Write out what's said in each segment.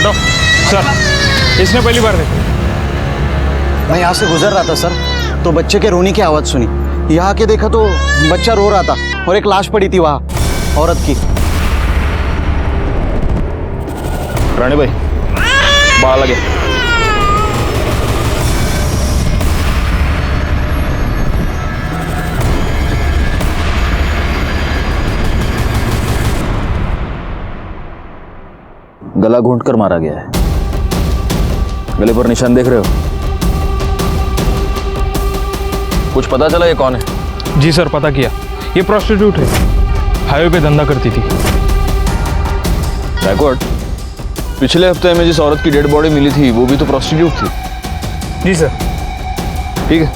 हटो सर, इसने पहली बार देखा। मैं यहाँ से गुजर रहा था सर, तो बच्चे के रोने की आवाज़ सुनी। यहाँ आके देखा तो बच्चा रो रहा था और एक लाश पड़ी थी वहाँ, औरत की। रानी भाई बाहर लगे। गला घोंट कर मारा गया है। गले पर निशान देख रहे हो? कुछ पता चला ये कौन है? जी सर, पता किया, ये प्रोस्टिट्यूट है, हाईवे पे धंधा करती थी। बैकवर्ड, पिछले हफ्ते में जिस औरत की डेड बॉडी मिली थी वो भी तो प्रोस्टिट्यूट थी। जी सर। ठीक है,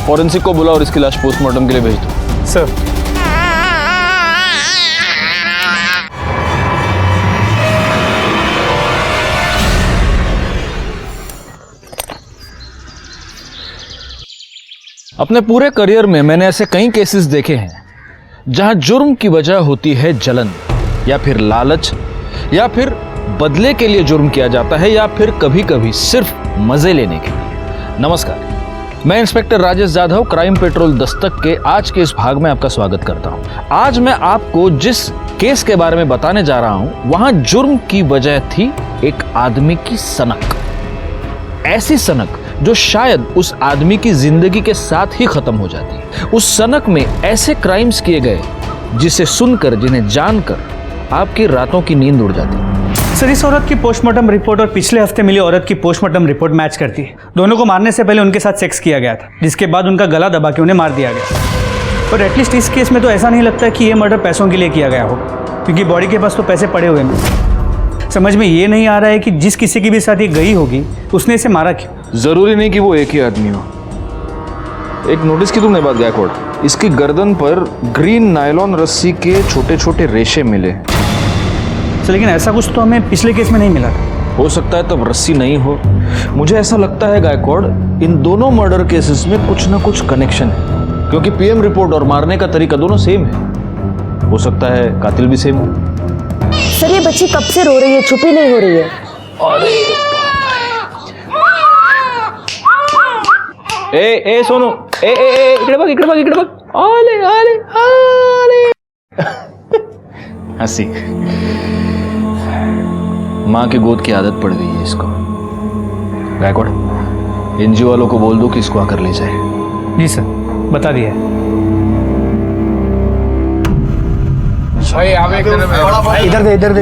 फॉरेंसिक को बुला और इसकी लाश पोस्टमार्टम के लिए भेज दो। सर अपने पूरे करियर में मैंने ऐसे कई केसेस देखे हैं जहां जुर्म की वजह होती है जलन, या फिर लालच, या फिर बदले के लिए जुर्म किया जाता है, या फिर कभी कभी सिर्फ मजे लेने के लिए। नमस्कार, मैं inspector Rajesh Jadhav, crime petrol Dastak के आज के इस भाग में आपका स्वागत करता हूं। आज मैं आपको जिस केस के बारे में बताने जा रहा हूं, वहां जुर्म की वजह थी एक आदमी की सनक। ऐसी सनक जो शायद उस आदमी की जिंदगी के साथ ही खत्म हो जाती। उस सनक में ऐसे क्राइम्स किए गए जिसे सुनकर, जिन्हें जानकर आपकी रातों की नींद उड़ जाती। सर, इस औरत की पोस्टमार्टम रिपोर्ट और पिछले हफ्ते मिली औरत की पोस्टमार्टम रिपोर्ट मैच करती है। दोनों को मारने से पहले उनके साथ सेक्स किया गया था, जिसके बाद उनका गला दबा के उन्हें मार दिया गया। और एटलीस्ट इस केस में तो ऐसा नहीं लगता कि ये मर्डर पैसों के लिए किया गया हो, क्योंकि बॉडी के पास तो पैसे पड़े हुए हैं। समझ में ये नहीं आ रहा है कि जिस किसी की भी साथ ये गई होगी उसने इसे मारा क्यों। जरूरी नहीं कि वो एक ही आदमी हो। एक नोटिस की तुमने बात गायकवाड़, इसकी गर्दन पर ग्रीन नायलॉन रस्सी के छोटे छोटे रेशे मिले। सर, लेकिन ऐसा कुछ तो हमें पिछले केस में नहीं मिला था। हो सकता है तब रस्सी नहीं हो। मुझे ऐसा लगता है गायकवाड़, इन दोनों मर्डर केसेस में कुछ ना कुछ कनेक्शन है, क्योंकि पीएम रिपोर्ट और मारने का तरीका दोनों सेम है। हो सकता है कातिल भी सेम हो। सर, ये बच्ची कब से रो रही है, चुप ही नहीं हो रही है। अरे ए सोनू, इकडे बघ, इकडे बघ, इकडे बघ। आले आले आले। हंसी। माँ की गोद की आदत पड़ गई है इसको। गायकवाड़, एनजीओ वालों को बोल दो कि इसको आकर ले जाए। जी सर, बता दिया। इधर दे, इधर दे।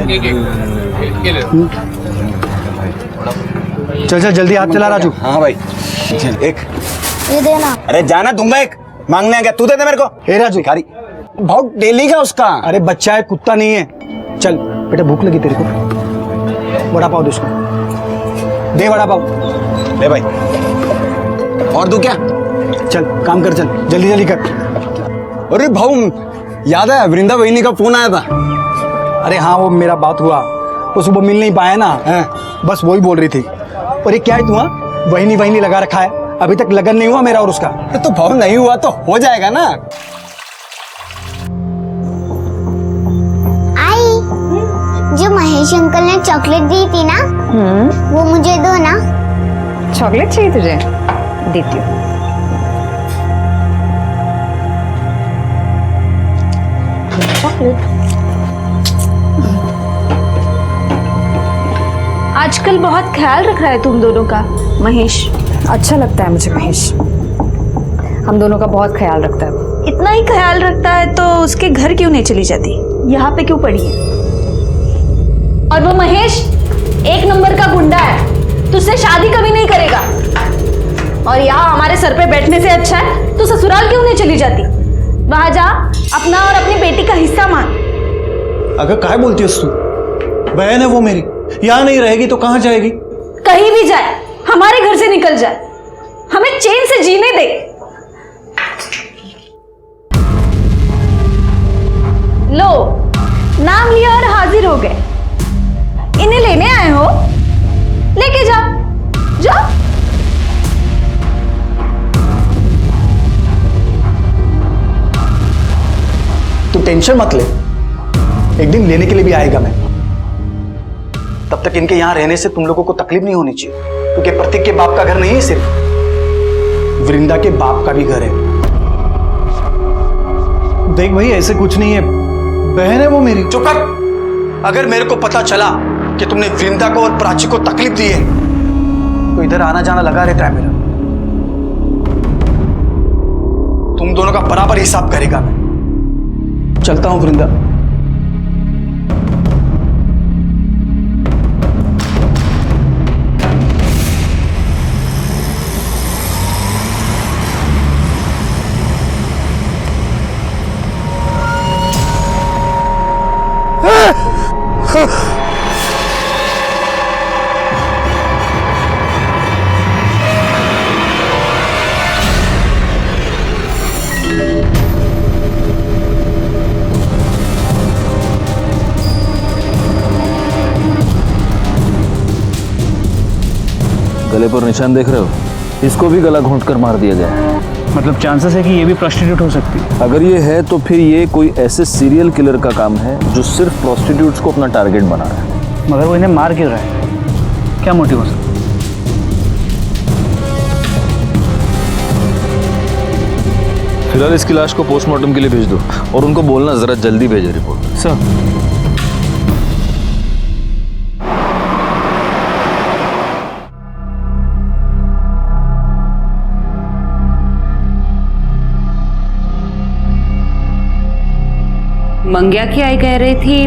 चल चल जल्दी, हाथ चला राजू। हाँ भाई, चल एक। ये देना। अरे जाना दूंगा, एक मांगने आ गया, तू दे दे मेरे को। हे राजू, भिखारी बहुत डेली का उसका। अरे बच्चा है, कुत्ता नहीं है। चल बेटा, भूख लगी तेरे को, वड़ा पाव दे उसको, दे वड़ा पाव। ले भाई, और दू क्या? चल काम कर, चल जल्दी जल्दी कर। अरे भाऊ, याद है वृंदा वहिनी का फोन आया था? अरे हाँ, वो मेरा बात हुआ, वो सुबह मिल नहीं पाया ना, बस वही बोल रही थी। और ये क्या है, तुम्हारा वहिनी वहिनी लगा रखा है, अभी तक लगन नहीं हुआ मेरा और उसका। तो भाऊ नहीं हुआ तो हो जाएगा ना। आई, जो महेश अंकल ने चॉकलेट दी थी ना, वो मुझे दो ना। चॉकलेट चाहिए तुझे? देती हूँ। चॉकलेट। आजकल बहुत ख्याल रख रहा है तुम दोनों का महेश। अच्छा लगता है मुझे महेश, हम दोनों का बहुत ख्याल रखता है। इतना ही ख्याल रखता है तो उसके घर क्यों नहीं चली जाती, यहाँ पे क्यों पड़ी है? और वो महेश एक नंबर का गुंडा है, तुझसे शादी कभी नहीं करेगा। और यहाँ हमारे सर पे बैठने से अच्छा है तो ससुराल क्यों नहीं चली जाती? वहां जा, अपना और अपनी बेटी का हिस्सा मांग। अगर काय बोलती है तू? बहन है वो मेरी, यहाँ नहीं रहेगी तो कहाँ जाएगी? कहीं भी जाए, हमारे घर से निकल जाए, हमें चैन से जीने दे। लो, नाम लिया और हाजिर हो गए। इन्हें लेने आए हो, लेके जाओ, जाओ। तू टेंशन मत ले, एक दिन लेने के लिए भी आएगा मैं। तब तक इनके यहाँ रहने से तुम लोगों को तकलीफ नहीं होनी चाहिए, क्योंकि प्रतीक के बाप का घर नहीं है सिर्फ, वृंदा के बाप का भी घर है। देख भाई ऐसे कुछ नहीं है, बहन है वो मेरी। चुप कर। अगर मेरे को पता चला कि तुमने वृंदा को और प्राची को तकलीफ दी है तो इधर आना जाना लगा रहता है मेरा। तुम दोनों का बराबर हिसाब करेगा मैं। चलता हूं वृंदा। गले पर निशान देख रहे हो? इसको भी गला घोंट कर मार दिया गया है। मतलब चांसेस है कि ये भी प्रोस्टिट्यूट हो सकती है। अगर ये है तो फिर ये कोई ऐसे सीरियल किलर का काम है जो सिर्फ प्रोस्टिट्यूट्स को अपना टारगेट बना रहा है। मगर वो इन्हें मार क्यों रहा है? क्या मोटिव हो सकता है? फिलहाल इसकी लाश को पोस्टमार्टम के लिए भेज दो और उनको बोलना जरा जल्दी भेजे रिपोर्ट। सर, मंग्या की आई कह रही थी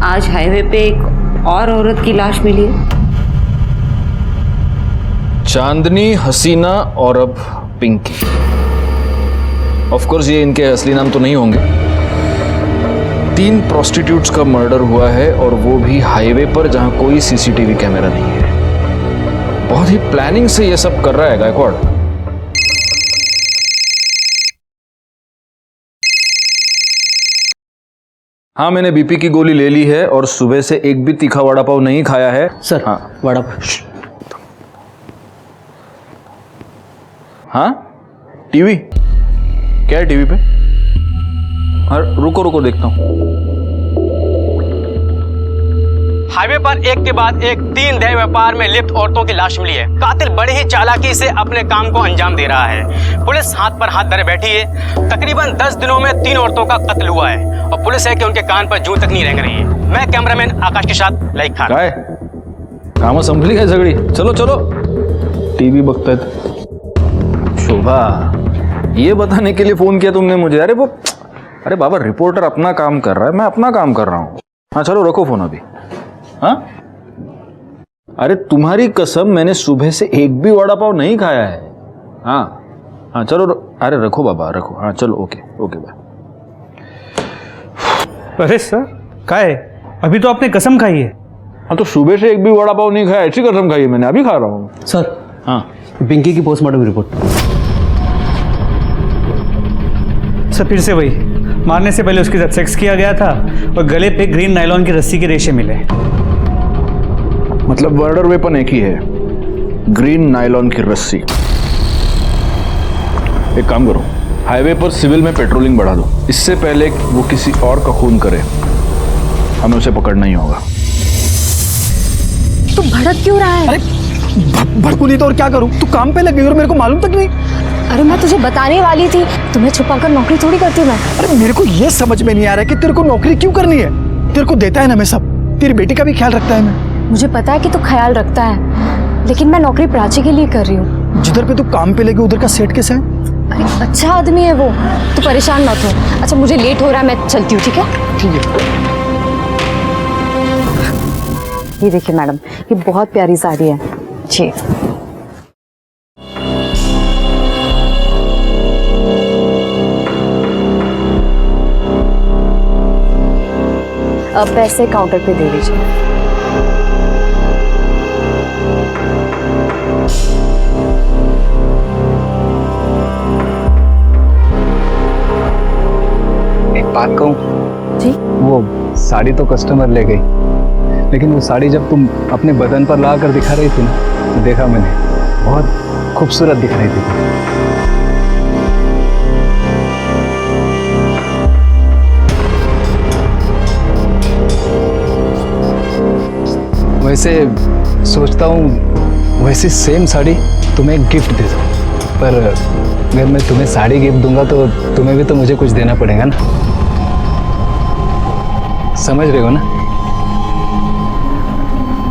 आज हाईवे पे एक और औरत की लाश मिली है। चांदनी, हसीना और अब पिंकी। ऑफ कोर्स ये इनके असली नाम तो नहीं होंगे। 3 प्रोस्टिट्यूट्स का मर्डर हुआ है और वो भी हाईवे पर जहां कोई सीसीटीवी कैमरा नहीं है। बहुत ही प्लानिंग से ये सब कर रहा है गायकवाड़। हाँ, मैंने बीपी की गोली ले ली है और सुबह से एक भी तीखा वड़ा पाव नहीं खाया है। सर, हाँ वड़ा। हाँ, टीवी क्या है टीवी पे? हाँ, रुको रुको देखता हूँ। हाईवे पर एक के बाद एक 3 देह व्यापार में लिप्त औरतों की लाश मिली है। कातिल बड़ी ही चालाकी से अपने काम को अंजाम दे रहा है। पुलिस हाथ पर हाथ धरे बैठी है। तकरीबन 10 दिनों में 3 औरतों का कत्ल हुआ है और पुलिस है कि उनके कान पर जूं तक नहीं रेंग रही है। मैं कैमरामैन आकाश के साथ लाइक खान। काय काम संभली काय सगळी? चलो चलो, टीवी बघतायत। शोभा, ये बताने के लिए फोन किया तुमने मुझे? अरे बाबा, रिपोर्टर अपना काम कर रहा है, मैं अपना काम कर रहा हूँ। हाँ चलो, रखो फोन अभी। हाँ, अरे तुम्हारी कसम, मैंने सुबह से एक भी वड़ा पाव नहीं खाया है। हाँ हाँ चलो, अरे रखो बाबा, रखो। हाँ चलो, ओके ओके बाय। अरे सर, क्या है? अभी तो आपने कसम खाई है। हाँ तो सुबह से एक भी वड़ा पाव नहीं खाया, ऐसी कसम खाई है मैंने, अभी खा रहा हूँ। सर, हाँ, पिंकी की पोस्टमार्टम रिपोर्ट। सर, फिर से वही, मारने से पहले उसके साथ सेक्स किया गया था और गले पे ग्रीन नायलॉन की रस्सी के रेशे मिले। मतलब मर्डर वेपन एक ही है, ग्रीन नायलॉन की रस्सी। एक काम करो, हाईवे पर सिविल में पेट्रोलिंग बढ़ा दो। इससे पहले वो किसी और का खून करे, हमें उसे पकड़ना ही होगा। तू भड़क क्यों रहा है? अरे भड़कू नहीं तो और क्या करूं? तू काम पे लग गई और मेरे को मालूम तक नहीं। अरे मैं तुझे बताने वाली थी, तुम्हें छुपाकर नौकरी थोड़ी करती हूँ मैं। अरे मेरे को ये समझ में नहीं आ रहा है कि तेरे को नौकरी क्यों करनी है। तेरे को देता है ना मैं सब, तेरी बेटी का भी ख्याल रखता है मैं। मुझे पता है कि तू ख्याल रखता है, लेकिन मैं नौकरी प्राची के लिए कर रही हूँ। जिधर पे तू काम पे लगी उधर का सेट कैसा है? अरे अच्छा आदमी है वो, तू परेशान मत हो। अच्छा मुझे लेट हो रहा है, मैं चलती हूँ, ठीक है? ठीक है। ये देखिए मैडम, ये बहुत प्यारी साड़ी है जी। अब पैसे काउंटर पे दे दीजिए। एक बात कहूँ? जी? वो साड़ी तो कस्टमर ले गई, लेकिन वो साड़ी जब तुम अपने बदन पर ला कर दिखा रही थी ना, तो देखा मैंने, बहुत खूबसूरत दिख रही थी। वैसे सोचता हूँ वैसी सेम साड़ी तुम्हें एक गिफ्ट दे दूँ, पर अगर मैं तुम्हें साड़ी गिफ्ट दूंगा तो तुम्हें भी तो मुझे कुछ देना पड़ेगा ना, समझ रहे हो ना?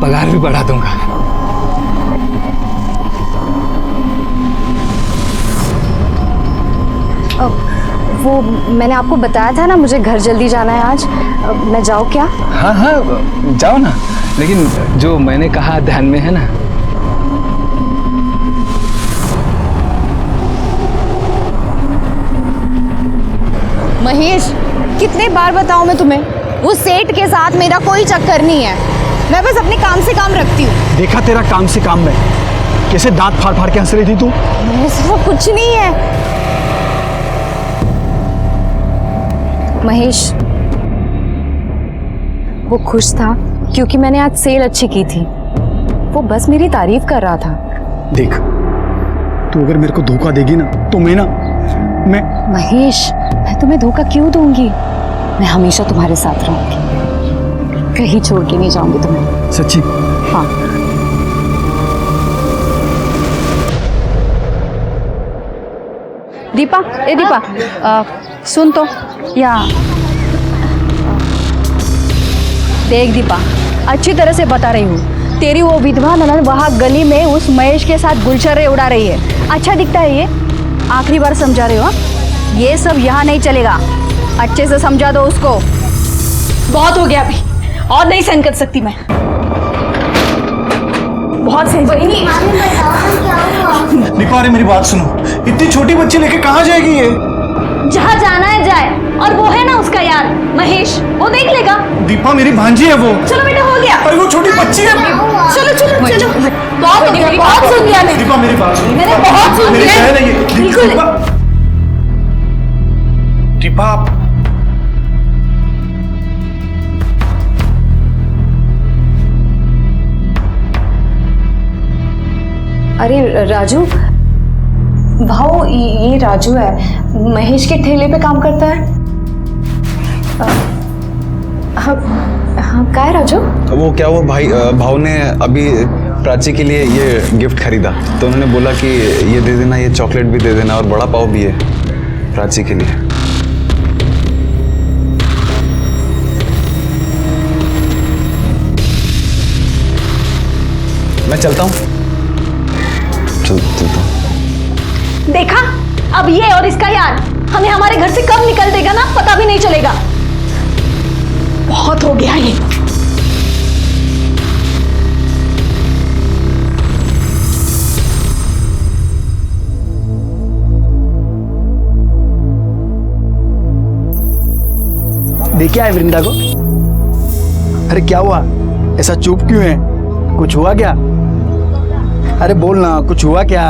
पगार भी बढ़ा दूंगा। वो मैंने आपको बताया था ना, मुझे घर जल्दी जाना है आज। मैं जाऊँ क्या? हाँ हाँ जाओ ना, लेकिन जो मैंने कहा ध्यान में है ना? महेश, कितने बार बताऊं मैं तुम्हें, वो सेठ के साथ मेरा कोई चक्कर नहीं है। मैं बस अपने काम से काम रखती हूँ। देखा तेरा काम से काम में, कैसे दांत फाड़ फाड़ के हंस रही थी तू। ऐसा कुछ नहीं है महेश। वो खुश था क्योंकि मैंने आज सेल अच्छी की थी। वो बस मेरी तारीफ कर रहा था। देख, तू अगर मेरे को धोखा देगी ना तो मैं महेश, मैं तुम्हें धोखा क्यों दूंगी? मैं हमेशा तुम्हारे साथ रहूंगी, कहीं छोड़ के नहीं जाऊंगी तुम्हें। सच्ची? हाँ। दीपा, ए दीपा, सुन तो, या देख दीपा, अच्छी तरह से बता रही हूँ, तेरी वो विधवा ननद वहाँ गली में उस महेश के साथ गुलछर्रे उड़ा रही है। अच्छा दिखता है ये? आखिरी बार समझा रही हो, ये सब यहाँ नहीं चलेगा। अच्छे से समझा दो उसको। बहुत हो गया अभी, और नहीं सहन कर सकती मैं। बहुत सही बनी। दीपा, अरे मेरी बात सुनो, इतनी छोटी बच्ची लेके कहाँ जाएगी ये? जहाँ जाना है जाए, और वो है ना उसका यार महेश, वो देख लेगा। दीपा मेरी भांजी है वो। चलो बेटा, हो गया। अरे वो छोटी बच्ची है। चलो चलो चलो, बहुत हो गया, बहुत सुन लिया मैंने। दीपा मेरी बात सुनो, मैंने बहुत सुन मेरी लिया। बहन है ये। बिल्कुल। दीपा, अरे राजू, भाऊ, ये राजू है, महेश के ठेले पे काम करता है। हाँ, क्या है राजू? वो क्या, वो भाव ने अभी प्राची के लिए ये गिफ्ट खरीदा, तो उन्होंने बोला कि ये दे देना, ये चॉकलेट भी दे देना, और बड़ा पाव भी है प्राची के लिए। मैं चलता हूँ। चलता हूँ। देखा, अब ये और इसका यार हमें हमारे घर से कब निकल देगा ना, पता भी नहीं चलेगा। बहुत हो गया ये। देखा है वृंदा को? अरे क्या हुआ, ऐसा चुप क्यों है? कुछ हुआ क्या? अरे बोल ना, कुछ हुआ क्या?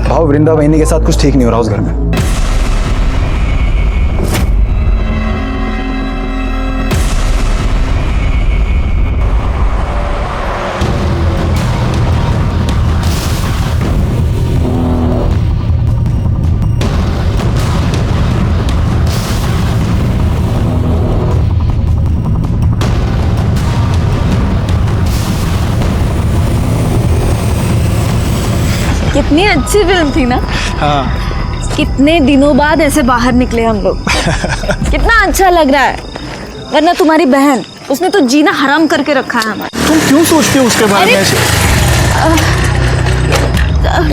भाव, वृंदा वहिनी के साथ कुछ ठीक नहीं हो रहा उस घर में। कितनी अच्छी फिल्म थी ना। हाँ। कितने दिनों बाद ऐसे बाहर निकले हम लोग। कितना अच्छा लग रहा है। वरना तुम्हारी बहन, उसने तो जीना हराम करके रखा है हमारा। तुम क्यों सोचते हो उसके बारे में ऐसे?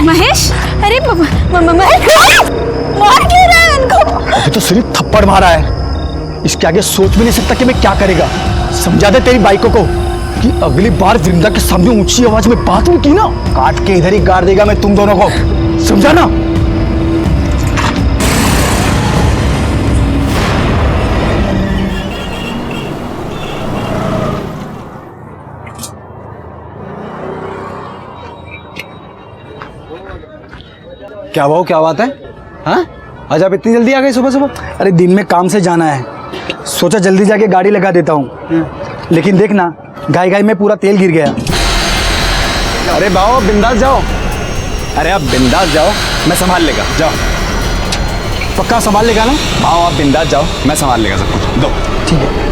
महेश, अरे महेश, मार क्यों रहा है इनको? अभी तो सिर्फ थप्पड़ मारा है, इसके आगे सोच भी नहीं सकता कि मैं क्या करेगा। समझा दे तेरी बाइकों को कि अगली बार वृंदा के सामने ऊंची आवाज में बात हुई की ना, काट के इधर ही गाड़ देगा मैं तुम दोनों को, समझा ना? क्या भाव, क्या बात है? हाँ, आज आप इतनी जल्दी आ गए सुबह सुबह? अरे दिन में काम से जाना है, सोचा जल्दी जाके गाड़ी लगा देता हूँ, लेकिन देखना गाय गाय में पूरा तेल गिर गया। अरे भाव, आप बिंदास जाओ। अरे आप बिंदास जाओ, मैं संभाल लेगा, जाओ। पक्का संभाल लेगा ना? भाव, आप बिंदास जाओ, मैं संभाल लेगा सब कुछ। दो। ठीक है।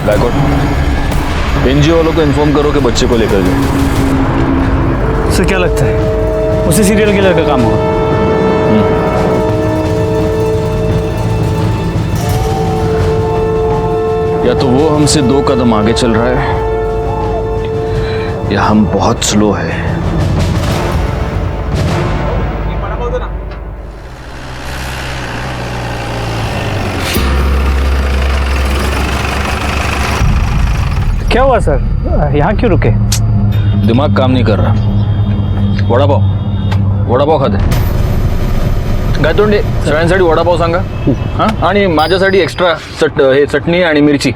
गायकवाड़, एनजीओ वालों को इन्फॉर्म करो कि बच्चे को लेकर जाओ। सर क्या लगता है उसी सीरियल किलर का काम होगा? या तो वो हमसे 2 कदम आगे चल रहा है या हम बहुत स्लो है। क्या हुआ सर, यहाँ क्यों रुके? दिमाग काम नहीं कर रहा। वडापाव खाते गायतोंडे सगळ्यांसाठी वडापाव सांगा हां, आणि माझ्यासाठी एक्स्ट्रा हे चटणी आणि मिरची।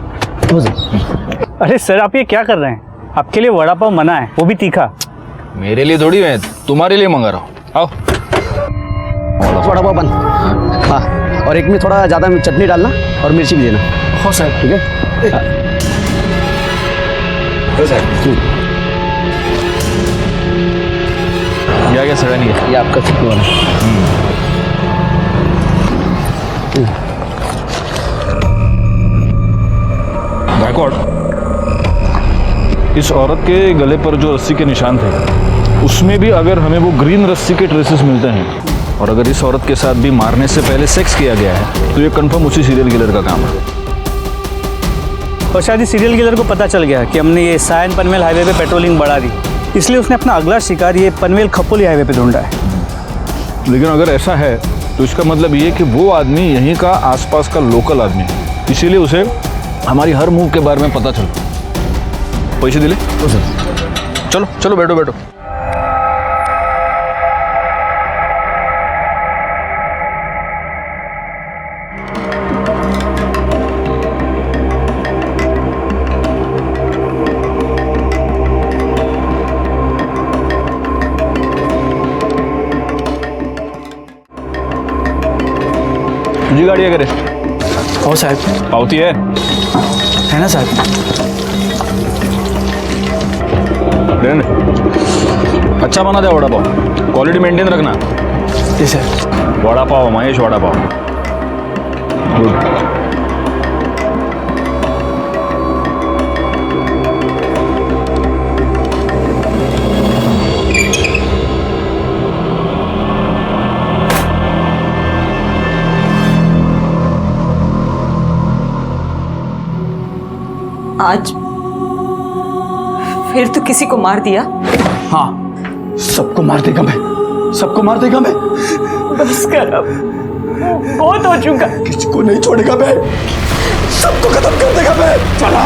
अरे सर आप ये क्या कर रहे हैं? आपके लिए वड़ा पाव मना है, वो भी तीखा। मेरे लिए थोड़ी है, तुम्हारे लिए मंगा रहा हूँ। आओ वड़ा पाव बन। हाँ, और एक में थोड़ा ज़्यादा चटनी डालना और मिर्ची भी देना। हो साहब, ठीक है। क्या सगळ्यांनी ये आपका चटनी वाला। गायकवाड़, इस औरत के गले पर जो रस्सी के निशान थे उसमें भी अगर हमें वो ग्रीन रस्सी के ट्रेसेस मिलते हैं और अगर इस औरत के साथ भी मारने से पहले सेक्स किया गया है तो ये कंफर्म उसी सीरियल किलर का काम है। और शायद इस सीरियल किलर को पता चल गया कि हमने ये सायन पनवेल हाईवे पे पेट्रोलिंग बढ़ा दी, इसलिए उसने अपना अगला शिकार ये पनवेल खपोली हाईवे पे ढूंढा है। लेकिन अगर ऐसा है तो इसका मतलब ये कि वो आदमी यहीं का आसपास का लोकल आदमी है, इसीलिए उसे हमारी हर मूव के बारे में पता चलता। पैसे दिले? चलो चलो बैठो बैठो। तुझी गाड़ी है करे? हो साहब। पावती है ना साहब? अच्छा बना दे वड़ा पाव, क्वालिटी मेंटेन रखना। जी सर। वड़ा पाव महेश, वड़ा पाव। गुड। आज फिर तो किसी को मार दिया? हाँ, सबको मार देगा मैं, सबको मार देगा मैं। बस कर अब, बहुत हो चुका। किसी को नहीं छोड़ेगा मैं, सबको खत्म कर देगा मैं। चला।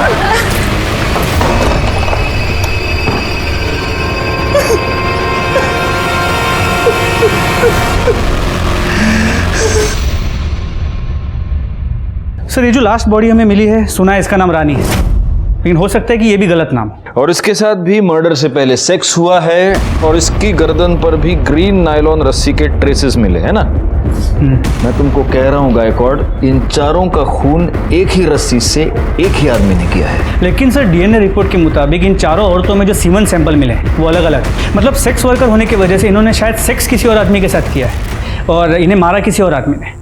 सर ये जो लास्ट बॉडी हमें मिली है, सुना है इसका नाम रानी है, लेकिन हो सकता है कि ये भी गलत नाम हो। और इसके साथ भी मर्डर से पहले सेक्स हुआ है और इसकी गर्दन पर भी ग्रीन नायलॉन रस्सी के ट्रेसेस मिले हैं ना। मैं तुमको कह रहा हूँ गायकवाड़, इन चारों का खून एक ही रस्सी से एक ही आदमी ने किया है। लेकिन सर डीएनए रिपोर्ट के मुताबिक इन चारों औरतों में जो सीमन सैंपल मिले हैं वो अलग अलग, मतलब सेक्स वर्कर होने की वजह से इन्होंने शायद सेक्स किसी और आदमी के साथ किया है और इन्हें मारा किसी और आदमी ने।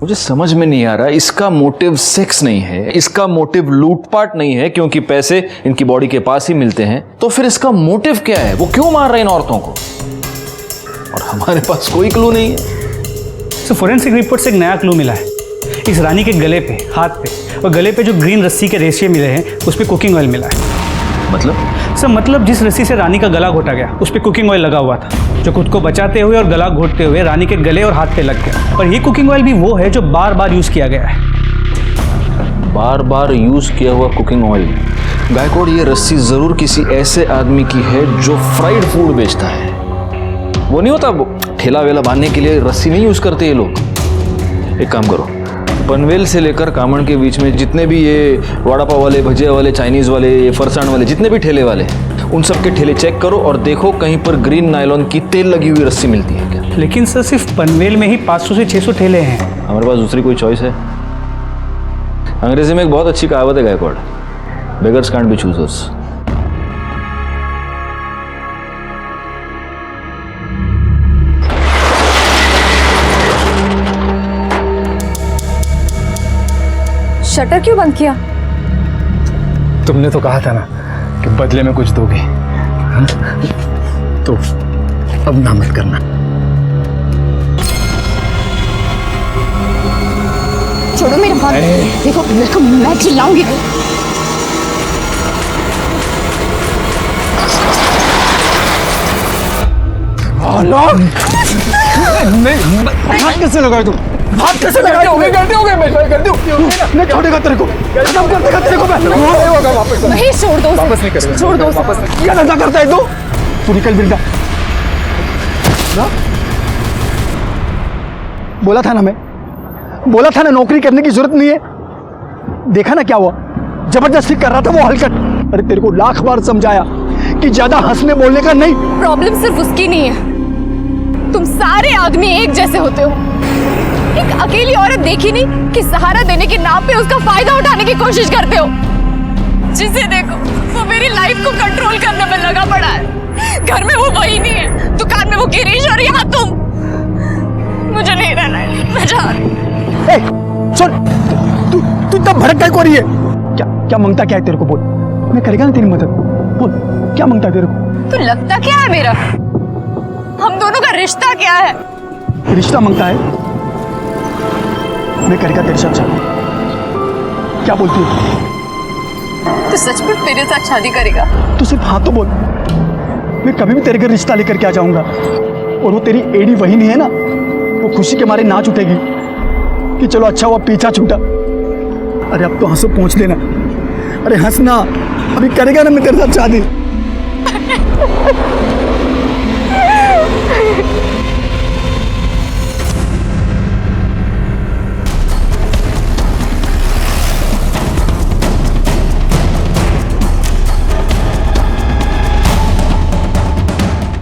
मुझे समझ में नहीं आ रहा, इसका मोटिव सेक्स नहीं है, इसका मोटिव लूटपाट नहीं है क्योंकि पैसे इनकी बॉडी के पास ही मिलते हैं, तो फिर इसका मोटिव क्या है? वो क्यों मार रहे हैं इन औरतों को? और हमारे पास कोई क्लू नहीं है। तो फोरेंसिक रिपोर्ट से एक नया क्लू मिला है। इस रानी के गले पे, हाथ पे और गले पे जो ग्रीन रस्सी के रेशे मिले हैं उस पर कुकिंग ऑयल मिला है। मतलब? सर मतलब जिस रस्सी से रानी का गला घोटा गया उस पर कुकिंग ऑयल लगा हुआ था, जो खुद को बचाते हुए और गला घोटते हुए रानी के गले और हाथ पे लग गया। और ये कुकिंग ऑयल भी वो है जो बार बार यूज़ किया गया है। बार बार यूज किया हुआ कुकिंग ऑयल। गायकवाड़, ये रस्सी जरूर किसी ऐसे आदमी की है जो फ्राइड फूड बेचता है। वो नहीं होता, ठेला वेला बांधने के लिए रस्सी नहीं यूज करते ये लोग। एक काम करो, पनवेल से लेकर कामण के बीच में जितने भी ये वड़ा पाव वाले, भजिया वाले, चाइनीज़ वाले, ये फरसाण वाले, जितने भी ठेले वाले, उन सब के ठेले चेक करो और देखो कहीं पर ग्रीन नायलॉन की तेल लगी हुई रस्सी मिलती है क्या। लेकिन सर सिर्फ पनवेल में ही 500 से 600 ठेले हैं। हमारे पास दूसरी कोई चॉइस है? अंग्रेजी में एक बहुत अच्छी कहावत है Gaikwad, beggars can't be choosers. Shutter क्यों बंद किया? तुमने तो कहा था ना कि बदले में कुछ दोगे, हाँ? तो अब ना मत करना। छोड़ो मेरे हाथ, देखो मेरे को, मैं चिल्लाऊंगी। हाथ कैसे लगाए तुम? हाथ कैसे लगाए? गलती हो गई, मैं कर दूं। मैं छोड़ेगा तेरे को, खत्म कर देगा तेरे को मैं। महेश छोड़ दो, वापस नहीं करेगा, छोड़ दो। वापस नहीं। क्या धंधा करता है तू निकल वृंदा। बोला था ना, मैं बोला था ना नौकरी करने की जरूरत नहीं है। देखा ना क्या हुआ, जबरदस्ती कर रहा था वो हरकत। अरे तेरे को लाख बार समझाया कि ज्यादा हंसने बोलने का नहीं। प्रॉब्लम सिर्फ उसकी नहीं है, तुम सारे आदमी एक जैसे होते हो। एक अकेली औरत देखी नहीं कि सहारा देने के नाम पे उसका फायदा उठाने की कोशिश करते हो। जिसे देखो वो मेरी लाइफ को कंट्रोल करने में लगा पड़ा है। घर में वो वही नहीं है, दुकान में वो गिरीश और यहाँ तुम। मुझे नहीं रहना है, मैं जा रही हूँ। सुन, तू इतना भड़क क्या हो रही है? क्या मांगता क्या है तेरे को? बोल, मैं करेगा ना तेरी मदद। बोल, क्या मांगता है तेरे को? तो लगता क्या है मेरा? हम दोनों का रिश्ता क्या है? रिश्ता मांगता है? मैं करेगा तेरे साथ शादी। क्या बोलती है? तू सचमुच मेरे साथ शादी करेगा? तू सिर्फ हाँ तो बोल, मैं कभी भी तेरे घर रिश्ता लेकर के आ जाऊंगा। और वो तेरी एडी वही नहीं है ना, वो खुशी के मारे नाच उठेगी कि चलो अच्छा हुआ पीछा छूटा। अरे अब तो हंसो पहुंच लेना। अरे हंसना, अभी करेगा ना मैं तेरे साथ शादी।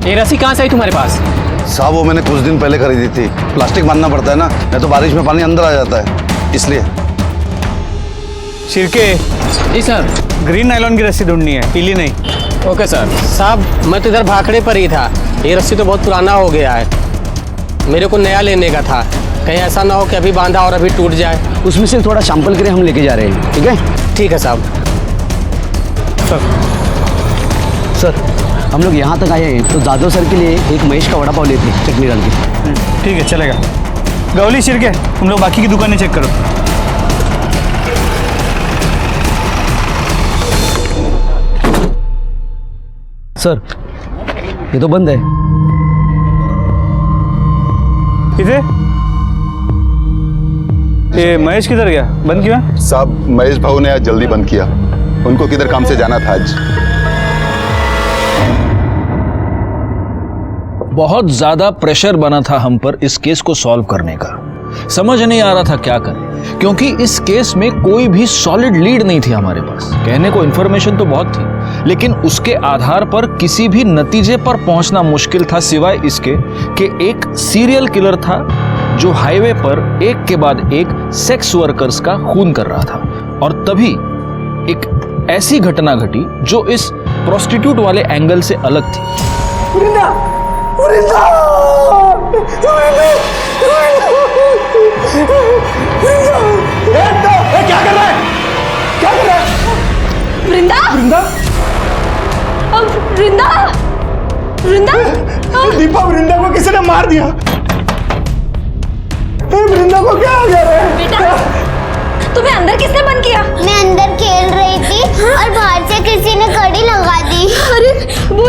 ये रस्सी कहाँ से आई तुम्हारे पास? साहब वो मैंने कुछ दिन पहले खरीदी थी। प्लास्टिक बांधना पड़ता है ना, नहीं तो बारिश में पानी अंदर आ जाता है, इसलिए। शिरके, जी सर। ग्रीन नायलॉन की रस्सी ढूंढनी है, पीली नहीं। Okay sir. साहब मैं तो इधर भाखड़े पर ही था, ये रस्सी तो बहुत पुराना हो गया है, मेरे को नया लेने का था। कहीं ऐसा ना हो कि अभी बांधा और अभी टूट जाए। उसमें से थोड़ा सैंपल के लिए हम लेके जा रहे हैं, ठीक है? ठीक है साहब। सर, हम लोग यहाँ तक आए हैं तो जादव सर के लिए एक महेश का वड़ा पाव लेते हैं, चटनी डाल के। ठीक है, चलेगा। गौली, शिरके, तुम लोग बाकी की दुकानें चेक करो। सर, ये तो बंद है। किसे? ये महेश किधर गया? बंद क्यों है? साहब महेश भाऊ ने आज जल्दी बंद किया, उनको किधर काम से जाना था आज। बहुत ज्यादा प्रेशर बना था हम पर इस केस को सॉल्व करने का। समझ नहीं आ रहा था क्या करें, क्योंकि इस केस में कोई भी सॉलिड लीड नहीं थी हमारे पास। कहने को इन्फॉर्मेशन तो बहुत थी, लेकिन उसके आधार पर किसी भी नतीजे पर पहुंचना मुश्किल था, सिवाय इसके कि एक सीरियल किलर था जो हाईवे पर एक के बाद एक सेक्स वर्कर्स का खून कर रहा था। और तभी एक ऐसी घटना घटी जो इस प्रोस्टिट्यूट वाले एंगल से अलग थी। क्या कर रहा है? क्या कर रहा है? वृंदा, वृंदा, वृंदा, वृंदा। दीपा, वृंदा को किसी ने मार दिया। वृंदा को क्या हो गया रे? बेटा, तुम्हें अंदर किसने बंद किया? मैं अंदर खेल रही थी और बाहर से किसी ने कड़ी लगा दी। अरे वो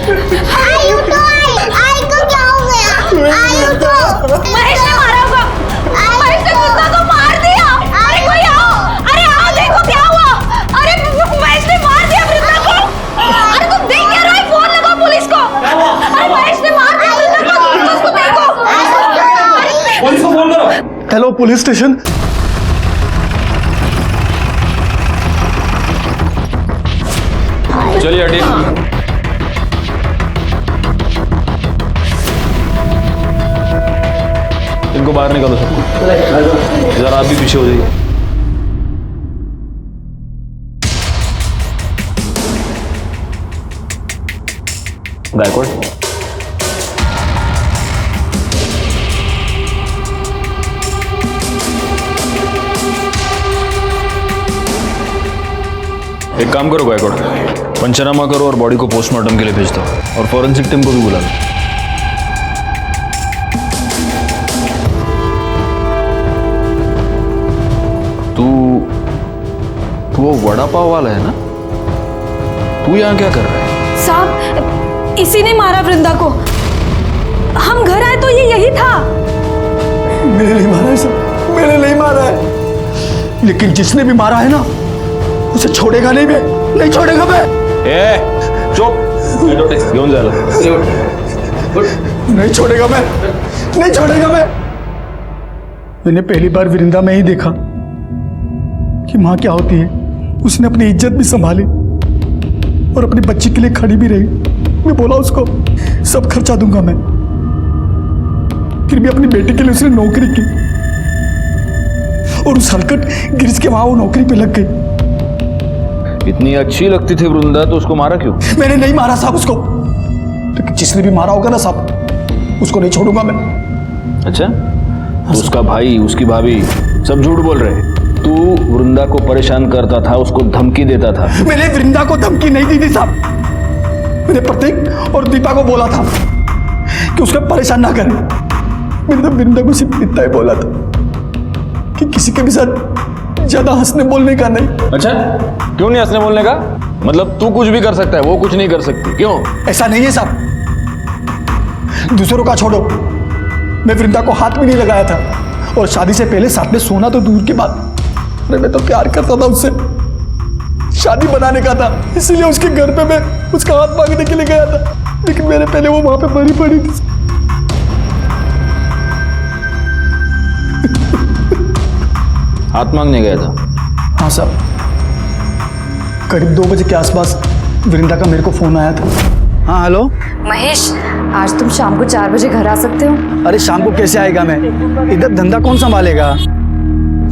आई उठो, आई को क्या हो गया? आई उठो। महेश ने मारा होगा। महेश ने वृंदा को मार दिया। अरे कोई आओ, अरे आओ, देखो क्या हुआ। अरे महेश ने मार दिया वृंदा को। अरे तुम देख क्या रहे हो? फोन लगाओ पुलिस को। अरे महेश ने मार दिया वृंदा को, उसको देखो। पुलिस को फोन करो। Hello police station. चलिए हटिए। इनको बाहर निकालो सबको। जरा आप भी पीछे हो जाइए। गायकवाड़, एक काम करो गायकवाड़, पंचनामा करो और बॉडी को पोस्टमार्टम के लिए भेज दो और फॉरेंसिक टीम को भी बुला लो। तू वो वड़ा पाव वाला है ना? तू यहाँ क्या कर रहा है? साहब, इसी ने मारा वृंदा को। हम घर आए तो ये यही था। मैंने नहीं मारा है सर, मैंने नहीं मारा है। लेकिन जिसने भी मारा है ना, उसे छोड़ेगा नहीं मैं, नहीं छोड़ेगा मैं। चुप, घेऊन जायला। नहीं छोड़ेगा मैं, नहीं छोड़ेगा मैं। मैंने पहली बार वृंदा में ही देखा कि माँ क्या होती है। उसने अपनी इज्जत भी संभाली और अपनी बच्ची के लिए खड़ी भी रही। मैं बोला उसको सब खर्चा दूंगा मैं, फिर भी अपनी बेटी के लिए उसने नौकरी की और उस हलकट गिरीश के वहां वो नौकरी पे लग गई। इतनी अच्छी लगती थी वृंदा तो उसको मारा क्यों? मैंने नहीं मारा साहब उसको, लेकिन जिसने भी मारा होगा ना साहब, उसको नहीं छोड़ूंगा मैं। अच्छा, तो उसका भाई, उसकी भाभी सब झूठ बोल रहे हैं। तू वृंदा को परेशान करता था, उसको धमकी देता था। मैंने वृंदा को धमकी नहीं दी थी साहब। मैंने प्रतीक और दीपा को बोला था कि उसको परेशान ना करें। मैंने तो वृंदा को सिर्फ इतना ही बोला था कि किसी के भी साथ ज्यादा हंसने बोलने का नहीं। अच्छा, क्यों नहीं हंसने बोलने का? मतलब तू कुछ भी कर सकता है, वो कुछ नहीं कर सकती, क्यों? ऐसा नहीं है साहब, दूसरों का छोड़ो, मैं वृंदा को हाथ भी नहीं लगाया था और शादी से पहले साथ में सोना तो दूर की बात। अरे मैं तो प्यार करता था उससे, शादी बनाने का था, इसीलिए उसके घर पे मैं उसका हाथ मांगने के लिए गया था। लेकिन मेरे पहले वो वहां पे मरी पड़ी थी। हाथ मांगने गया था? हाँ साहब, करीब 2 बजे के आसपास वृंदा का मेरे को फोन आया था। हाँ हेलो महेश, आज तुम शाम को 4 बजे घर आ सकते हो? अरे शाम को कैसे आएगा मैं, इधर धंधा कौन संभालेगा?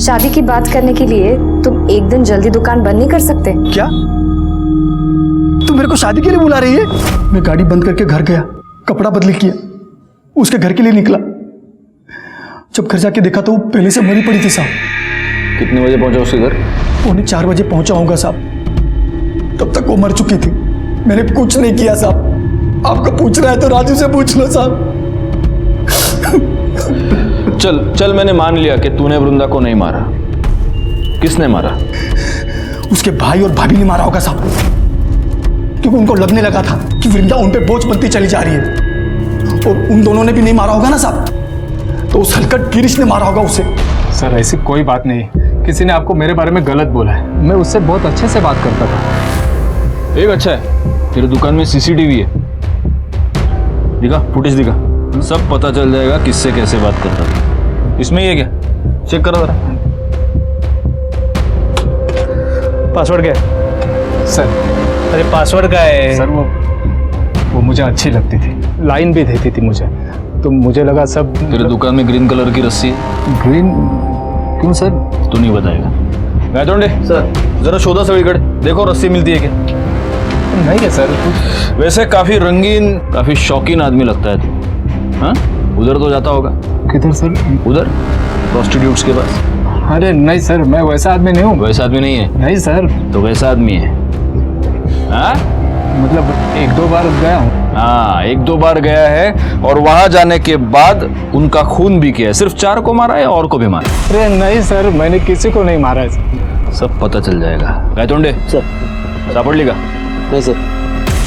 शादी की बात करने के लिए तुम एक दिन जल्दी दुकान बंद नहीं कर सकते? क्या तू मेरे को शादी के लिए बुला रही है? मैं गाड़ी बंद करके घर गया, कपड़ा बदली किया, उसके घर के लिए निकला। जब घर जाके देखा तो वो पहले से मरी पड़ी थी साहब। कितने बजे पहुंचा उसके घर? 3:45 बजे पहुंचा होगा साहब। तब तक वो मर चुकी थी। मैंने कुछ नहीं किया साहब। आपको पूछ रहा है तो राजू से पूछ लो साहब। चल चल, मैंने मान लिया कि तूने वृंदा को नहीं मारा। किसने मारा? उसके भाई और भाभी ने मारा होगा साहब, क्योंकि उनको लगने लगा था कि वृंदा उन पे बोझ बनती चली जा रही है। और उन दोनों ने भी नहीं मारा होगा ना साहब, तो उस हलकट गिरीश ने मारा होगा उसे। सर ऐसी कोई बात नहीं, किसी ने आपको मेरे बारे में गलत बोला है। मैं उससे बहुत अच्छे से बात करता था। एक अच्छा है, तेरे दुकान में सीसीटीवी है, दिखा, फुटेज दिखा, सब पता चल जाएगा किससे कैसे बात करता था। इसमें ये क्या, चेक करो जरा। पासवर्ड क्या है? सर, अरे पासवर्ड क्या है? सर वो मुझे अच्छी लगती थी, लाइन भी देती थी मुझे, तो मुझे लगा सब। तेरे दुकान में ग्रीन कलर की रस्सी है? ग्रीन क्यों सर? तू नहीं बताएगा। गायतोंडे सर, जरा शोधा सगळीकडे, देखो रस्सी मिलती है क्या? नहीं है सर। वैसे काफी रंगीन, काफी शौकीन आदमी लगता है तू। हाँ, उधर तो जाता होगा। किधर सर? उधर प्रोस्टिट्यूट्स के पास। अरे नहीं सर, मैं वैसा आदमी नहीं हूँ। वैसा आदमी नहीं है? नहीं सर। तो वैसा आदमी है? हाँ, मतलब 1-2 बार गया हूँ। हाँ, 1-2 बार गया है और वहां जाने के बाद उनका खून भी किया है। सिर्फ 4 को मारा है, और को भी मारा? अरे नहीं सर, मैंने किसी को नहीं मारा है। सब पता चल जाएगा। गायतोंडे सर, सापड़ लेगा? नहीं सर,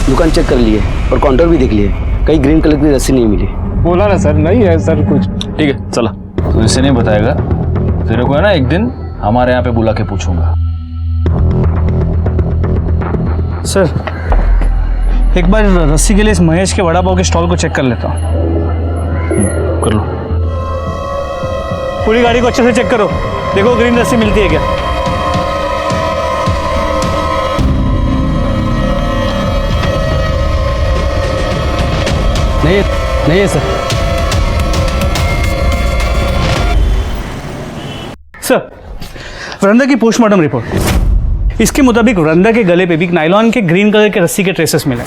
दुकान चेक कर लिए और काउंटर भी देख लिए, कहीं ग्रीन कलर की रस्सी नहीं मिली। बोला ना सर, नहीं है सर कुछ। ठीक है, चला। तो इसे नहीं बताएगा, तेरे को है ना एक दिन हमारे यहाँ पे बुला के पूछूंगा। सर, एक बार रस्सी के लिए इस महेश के वड़ा पाव के स्टॉल को चेक कर लेता हूँ। कर लो। पूरी गाड़ी को अच्छे से चेक करो, देखो ग्रीन रस्सी मिलती है क्या। नहीं है सर। सर, वृंदा की पोस्टमार्टम रिपोर्ट, इसके मुताबिक वृंदा के गले पे भी नायलॉन के ग्रीन कलर के रस्सी के ट्रेसेस मिले।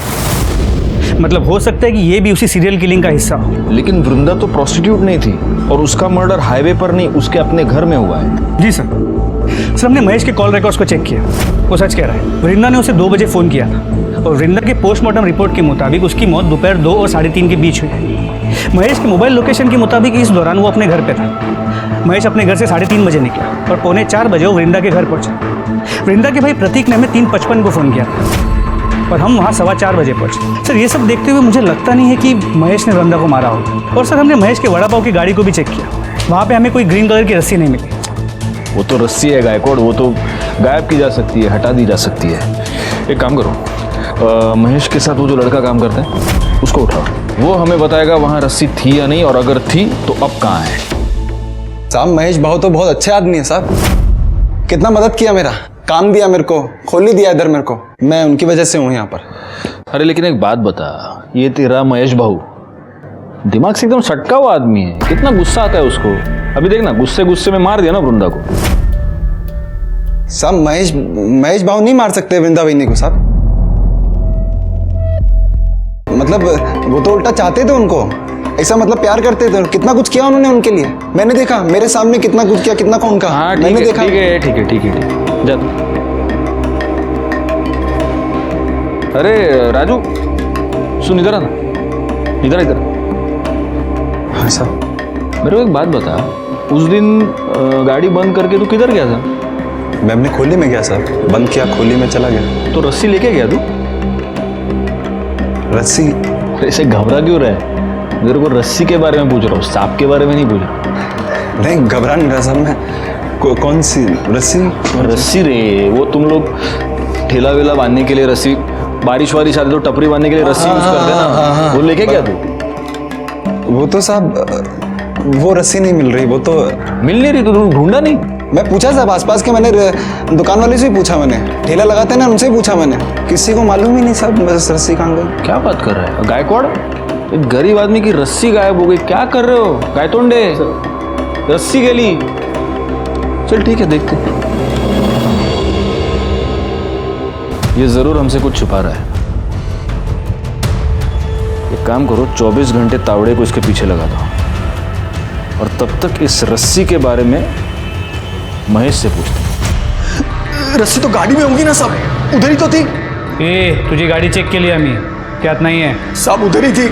मतलब हो सकता है कि ये भी उसी सीरियल किलिंग का हिस्सा हो। लेकिन वृंदा तो प्रोस्टिट्यूट नहीं थी और उसका मर्डर हाईवे पर नहीं, उसके अपने घर में हुआ है। जी सर, सर हमने महेश के कॉल रिकॉर्ड्स को चेक किया, वो सच कह रहा है। वृंदा ने उसे 2 बजे फ़ोन किया था और वृंदा के पोस्टमार्टम रिपोर्ट के मुताबिक उसकी मौत दोपहर 2 और 3:30 के बीच हुई है। महेश के मोबाइल लोकेशन के मुताबिक इस दौरान वो अपने घर पे था। महेश अपने घर से 3:30 बजे निकला और 3:45 बजे वो वृंदा के घर पहुंचा। वृंदा के भाई प्रतीक ने हमें 3:55 को फ़ोन किया था और हम वहाँ 4:15 बजे पहुंचे। सर ये सब देखते हुए मुझे लगता नहीं है कि महेश ने वृंदा को मारा होगा। और सर हमने महेश के वड़ा पाव की गाड़ी को भी चेक किया, वहाँ पे हमें कोई ग्रीन कलर की रस्सी नहीं मिली। वो तो रस्सी है गायकवाड़, वो तो गायब की जा सकती है, हटा दी जा सकती है। एक काम करो, महेश के साथ वो जो लड़का काम करता है उसको उठाओ, वो हमें बताएगा वहाँ रस्सी थी या नहीं, और अगर थी तो अब कहाँ है। साहब महेश भाव तो बहुत अच्छे आदमी है साहब, कितना मदद किया, मेरा काम दिया, मेरे को खोल ही दिया इधर मेरे को, मैं उनकी वजह से हूँ यहाँ पर। अरे लेकिन एक बात बता, ये तेरा महेश भाऊ दिमाग से एकदम सटका हुआ आदमी है, कितना गुस्सा आता है उसको। अभी देखना, गुस्से गुस्से में मार दिया ना वृंदा को। साहब महेश भाव नहीं मार सकते वृंदा वहीनी को साहब, मतलब वो तो उल्टा चाहते थे उनको, ऐसा मतलब प्यार करते थे। कितना कुछ किया उन्होंने उनके लिए, मैंने देखा, मेरे सामने कितना कुछ किया, कितना कौन कहा। हाँ, मैंने देखा। ठीक है जा तू। अरे राजू सुन, इधर आना, इधर। हाँ साहब। मेरे को एक बात बता, उस दिन गाड़ी बंद करके तू किधर गया था? मैं अपने खोली में गया साहब, बंद किया, खोली में चला गया। तो रस्सी लेके गया तू? रस्सी? ऐसे घबरा क्यों रहा है? मेरे को रस्सी के बारे में पूछ रहा हूँ, सांप के बारे में नहीं पूछ रहा। नहीं घबरा नहीं रहा साहब मैं। कौन सी रस्सी? रस्सी रे, वो तुम लोग ठेला वेला बांधने के लिए रस्सी, बारिश वारिश आती तो टपरी बांधने के लिए रस्सी यूज करते हैं ना, वो लेके गया तू? वो तो साहब वो रस्सी नहीं मिल रही, वो तो मिल नहीं रही, तो ढूंढा नहीं? मैं पूछा साहब आसपास के, मैंने दुकान वाले से ही पूछा, मैंने ठेला लगाते हैं ना उनसे ही पूछा मैंने, किसी को मालूम ही नहीं साहब बस रस्सी कहाँ गई। क्या बात कर रहा है गायकवाड़, एक गरीब आदमी की रस्सी गायब हो गई, क्या कर रहे हो गायतोंडे? रस्सी गली, चल ठीक है देखते। ये जरूर हमसे कुछ छुपा रहा है। एक काम करो, 24 घंटे तावड़े को इसके पीछे लगा दो और तब तक इस रस्सी के बारे में महेश से पूछते। रस्सी तो गाड़ी में होंगी ना साहब, उधर ही तो थी। तुझी गाड़ी चेक के लिए हमें क्या इतना ही है साहब? उधर ही थी,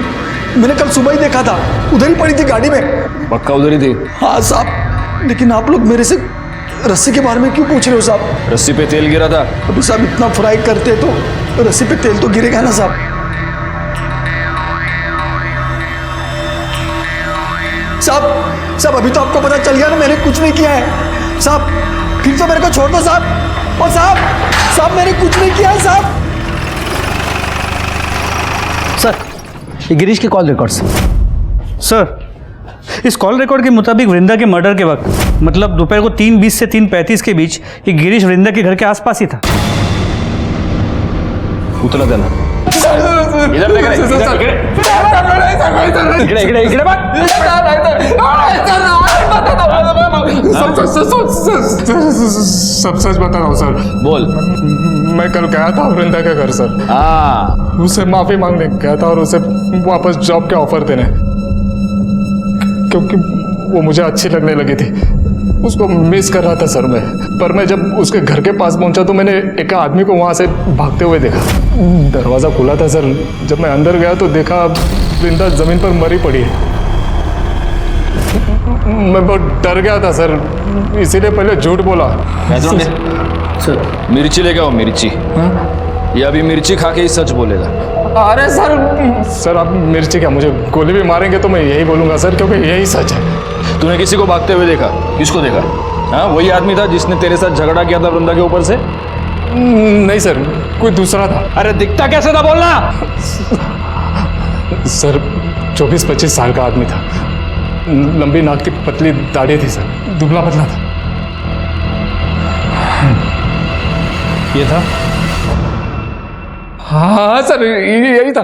मैंने कल सुबह ही देखा था, उधर ही पड़ी थी गाड़ी में। पक्का उधर ही थी? हाँ साहब, लेकिन आप लोग मेरे से रस्सी के बारे में क्यों पूछ रहे हो साहब? रस्सी पे तेल गिरा था। अभी साहब इतना फ्राई करते तो रस्सी पे तेल तो गिरेगा ना साहब। साहब अभी तो आपको पता चल गया ना मैंने कुछ नहीं किया है साहब, फिर तो मेरे को छोड़ दो साहब। और साहब मैंने कुछ नहीं किया है साहब। सर ये गिरीश के कॉल रिकॉर्ड्स। सर इस कॉल रिकॉर्ड के मुताबिक वृंदा के मर्डर के वक्त, मतलब दोपहर को 3:20 से 3:35 के बीच, ये गिरीश वृंदा के घर के आसपास ही था। उतला देना इधर देख रहे, इकडे बात। सब सच बता रहा हूँ सर। बोल। मैं कल गया था वृंदा के घर सर। हाँ, उसे माफी मांगने गया था और उसे वापस जॉब के ऑफर देने, क्योंकि वो मुझे अच्छी लगने लगी थी, उसको मिस कर रहा था सर मैं। पर मैं जब उसके घर के पास पहुंचा तो मैंने एक आदमी को वहां से भागते हुए देखा। दरवाज़ा खुला था सर, जब मैं अंदर गया तो देखा वृंदा जमीन पर मरी पड़ी है। मैं बहुत डर गया था सर, इसीलिए पहले झूठ बोला। सर मिर्ची लेके आओ, मिर्ची। ये अभी मिर्ची खा के ही सच बोलेगा। अरे सर आप मिर्ची क्या, मुझे गोली भी मारेंगे तो मैं यही बोलूंगा सर, क्योंकि यही सच है। तूने किसी को भागते हुए देखा? किसको देखा? हाँ, वही आदमी था जिसने तेरे साथ झगड़ा किया था वृंदा के ऊपर से? नहीं सर, कोई दूसरा था। अरे दिखता कैसे था बोलना। सर 24-25 साल का आदमी था, लंबी नाक की पतली दाढ़ी थी सर, दुबला पतला था। ये था? हाँ सर यही था।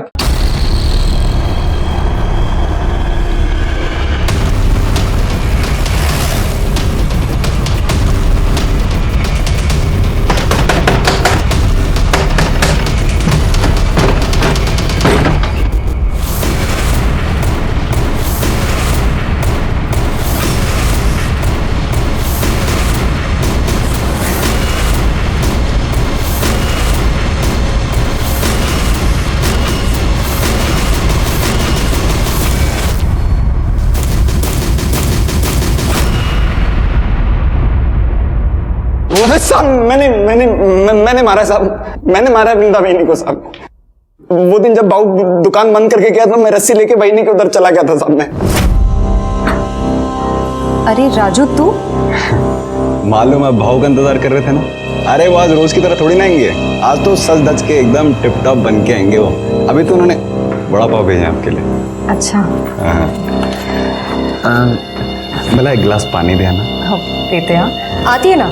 अरे साहब मैंने मारा साहब, मैंने मारा वृंदा बहनी को साहब। वो दिन जब बाबू दुकान बंद करके गया था, मैं रस्सी लेके बहनी के उधर चला गया था साहब मैं। अरे राजू तू मालूम है भाव का इंतजार कर रहे थे ना। अरे वो आज रोज की तरह थोड़ी ना आएंगे, आज तो सज धज के एकदम टिप टॉप बन के आएंगे वो। अभी तो उन्होंने बड़ा पाव भेजा आपके लिए। अच्छा भला एक गिलास पानी दे ना। हाँ देते हैं, आती है ना।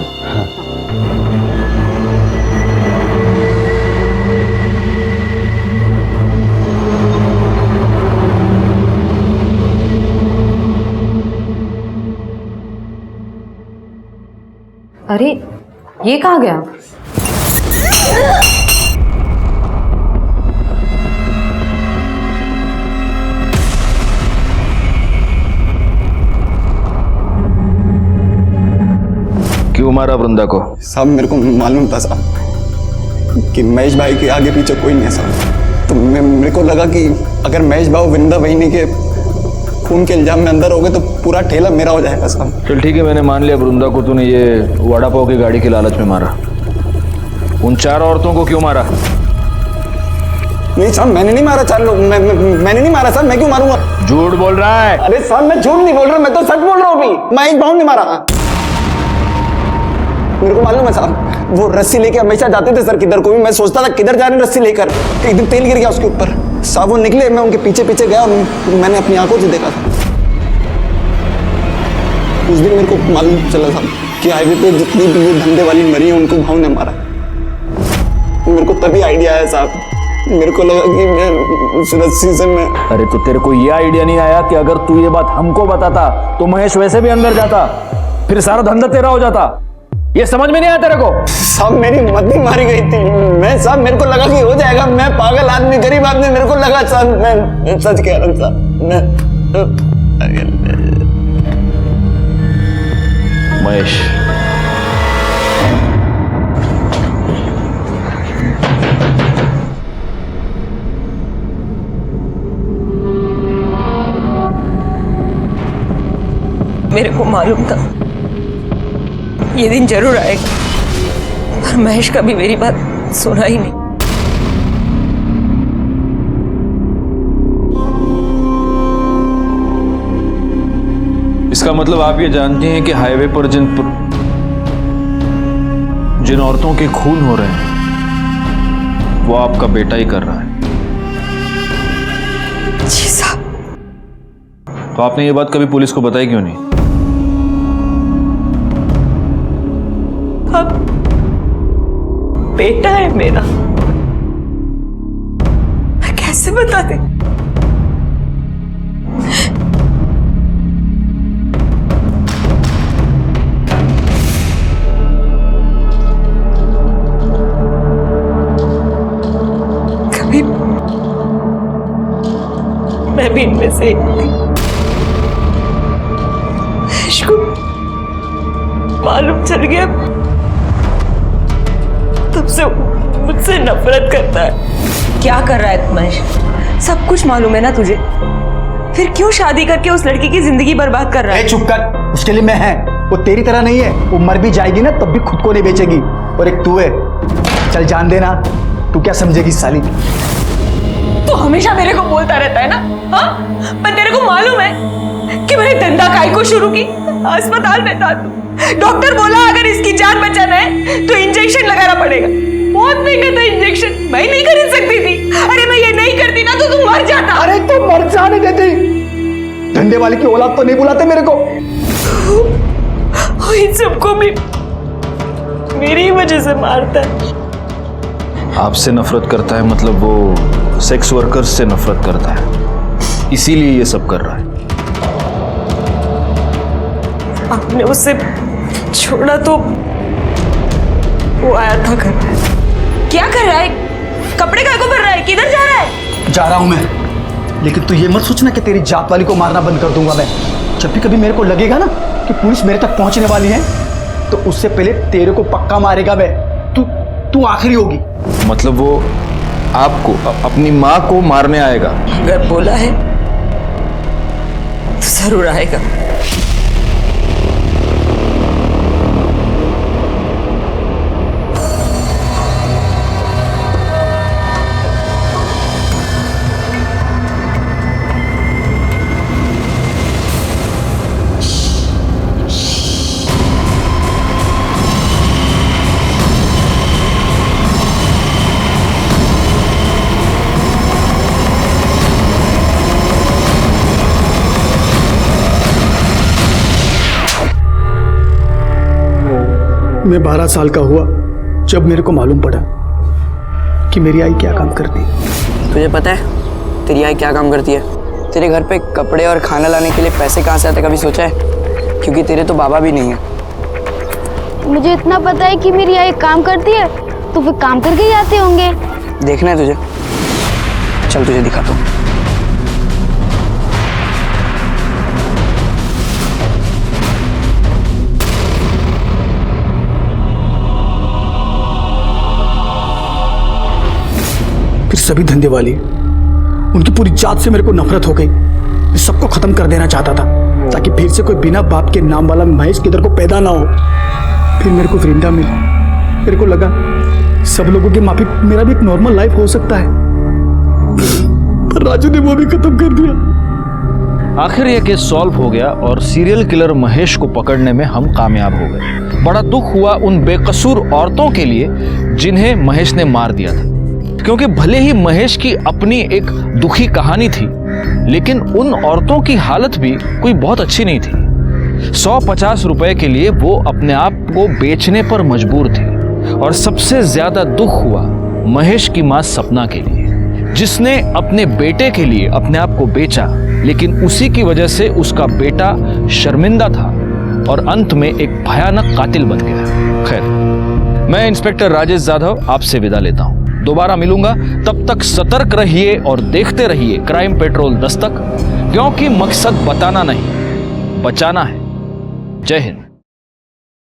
अरे ये कहाँ गया? क्यों मारा वृंदा को? साहब मेरे को मालूम था साहब कि महेश भाई के आगे पीछे कोई नहीं है साहब। तो मेरे को लगा कि अगर महेश भाई वृंदा बहनी के खून के इल्जाम में अंदर हो गए तो पूरा ठेला मेरा हो जाएगा साहब। चल ठीक है, मैंने मान लिया वृंदा को तूने ये वड़ा पाव की गाड़ी की लालच में मारा। उन 4 औरतों को क्यों मारा? नहीं साहब मैंने नहीं मारा 4 लोग, मैंने नहीं मारा साहब। मैं क्यों मारूंगा? झूठ बोल रहा है। अरे साहब मैं झूठ नहीं बोल रहा, मैं तो सच बोल रहा हूँ। अभी महेश भाव ने मारा। मेरे को मालूम है साहब, वो रस्सी लेके हमेशा जाते थे सर किधर को भी। मैं सोचता था किधर जा रहे हैं रस्सी लेकर, एक दिन तेल गिर गया उसके ऊपर साहब। वो निकले, मैं उनके पीछे पीछे गया और मैंने अपनी आंखों से देखा था। उस दिन मेरे को मालूम चला साहब कि हाईवे पे जितनी भी वो धंधे वाली मरी है उनको भाव ने मारा। मेरे को तभी आइडिया आया साहब। मेरे को लगा कि मैं उस रस्सी से मैं। अरे तो तेरे को ये आइडिया नहीं आया कि अगर तू ये बात हमको बताता तो महेश वैसे भी अंदर जाता, फिर सारा धंधा तेरा हो जाता? ये समझ में नहीं आया तेरे को? साहब मेरी मती मारी गई थी। मैं साहब मेरे को लगा कि हो जाएगा। मैं पागल आदमी, गरीब आदमी, मेरे को लगा साहब। मैं सच कह रहा हूँ साहब। महेश, मेरे को मालूम था ये दिन जरूर आएगा, पर महेश कभी मेरी बात सुना ही नहीं। इसका मतलब आप ये जानती हैं कि हाईवे पर जिन औरतों के खून हो रहे हैं वो आपका बेटा ही कर रहा है। जी साहब। तो आपने ये बात कभी पुलिस को बताई क्यों नहीं? अब बेटा है मेरा, मैं कैसे बता दे? कभी मैं भी इनमें से एक थी। इसको मालूम चल गया, तब से मुझसे नफरत करता है। क्या कर रहा है महेश? सब कुछ मालूम है ना तुझे, फिर क्यों शादी करके उस लड़की की जिंदगी बर्बाद कर रहा है? चुप कर, उसके लिए मैं है, वो तेरी तरह नहीं है। वो मर भी जाएगी ना तब भी खुद को नहीं बेचेगी। और एक तू है, चल जान देना, तू क्या समझेगी साली? तू हमेशा मेरे को बोलता रहता है ना, हाँ? पर तेरे को मालूम है कि मैंने धंधा काय को शुरू की? अस्पताल में था तू, डॉक्टर बोला अगर इसकी जान बचाना है तो इंजेक्शन लगाना पड़ेगा। बहुत महंगा था इंजेक्शन, मैं नहीं खरीद सकती थी। अरे मैं ये नहीं करती ना तो तू मर जाता। अरे तो मर जाने देती, धंधे वाले की औलाद तो नहीं बुलाते मेरे को। इन सबको भी मेरी ही वजह से मारता है। आपसे नफरत करता है मतलब वो सेक्स वर्कर्स से नफरत करता है, इसीलिए ये सब कर रहा है। आपने उसे छोड़ा तो वो आया था घर में। क्या कर रहा है? कपड़े काय को भर रहा है? किधर जा रहा है? जा रहा हूं मैं, लेकिन तू ये मत सोचना कि तेरी जात वाली को मारना बंद कर दूंगा मैं। जब भी कभी मेरे को लगेगा ना कि पुलिस मेरे तक पहुंचने वाली है तो उससे पहले तेरे को पक्का मारेगा मैं। तू आखिरी होगी। मतलब वो आपको अपनी माँ को मारने आएगा? अगर बोला है तो जरूर आएगा। मैं 12 साल का हुआ जब मेरे को मालूम पड़ा कि मेरी आई क्या काम करती है। तुझे पता है तेरी आई क्या काम करती है? तेरे घर पे कपड़े और खाना लाने के लिए पैसे कहाँ से आते, कभी सोचा है? क्योंकि तेरे तो बाबा भी नहीं है। मुझे इतना पता है कि मेरी आई काम करती है, तो फिर काम करके ही आते होंगे। देखना है तुझे? चल तुझे दिखाता हूँ। फिर सभी धंधे वाली, उनकी पूरी जात से मेरे को नफरत हो गई। मैं सबको खत्म कर देना चाहता था ताकि फिर से कोई बिना बाप के नाम वाला महेश किधर को पैदा ना हो। फिर मेरे को वृंदा मिली। मेरे को लगा सब लोगों की माफी मेरा भी एक नॉर्मल लाइफ हो सकता है, पर राजू ने वो भी खत्म कर दिया। आखिर यह केस सॉल्व हो गया और सीरियल किलर महेश को पकड़ने में हम कामयाब हो गए। बड़ा दुख हुआ उन बेकसूर औरतों के लिए जिन्हें महेश ने मार दिया था, क्योंकि भले ही महेश की अपनी एक दुखी कहानी थी, लेकिन उन औरतों की हालत भी कोई बहुत अच्छी नहीं थी। 150 रुपए के लिए वो अपने आप को बेचने पर मजबूर थी। और सबसे ज्यादा दुख हुआ महेश की मां सपना के लिए, जिसने अपने बेटे के लिए अपने आप को बेचा, लेकिन उसी की वजह से उसका बेटा शर्मिंदा था और अंत में एक भयानक कातिल बन गया। खैर, मैं इंस्पेक्टर राजेश जाधव आपसे विदा लेता हूं। दोबारा मिलूंगा, तब तक सतर्क रहिए और देखते रहिए क्राइम पेट्रोल दस्तक, क्योंकि मकसद बताना नहीं, बचाना है। जय हिंद।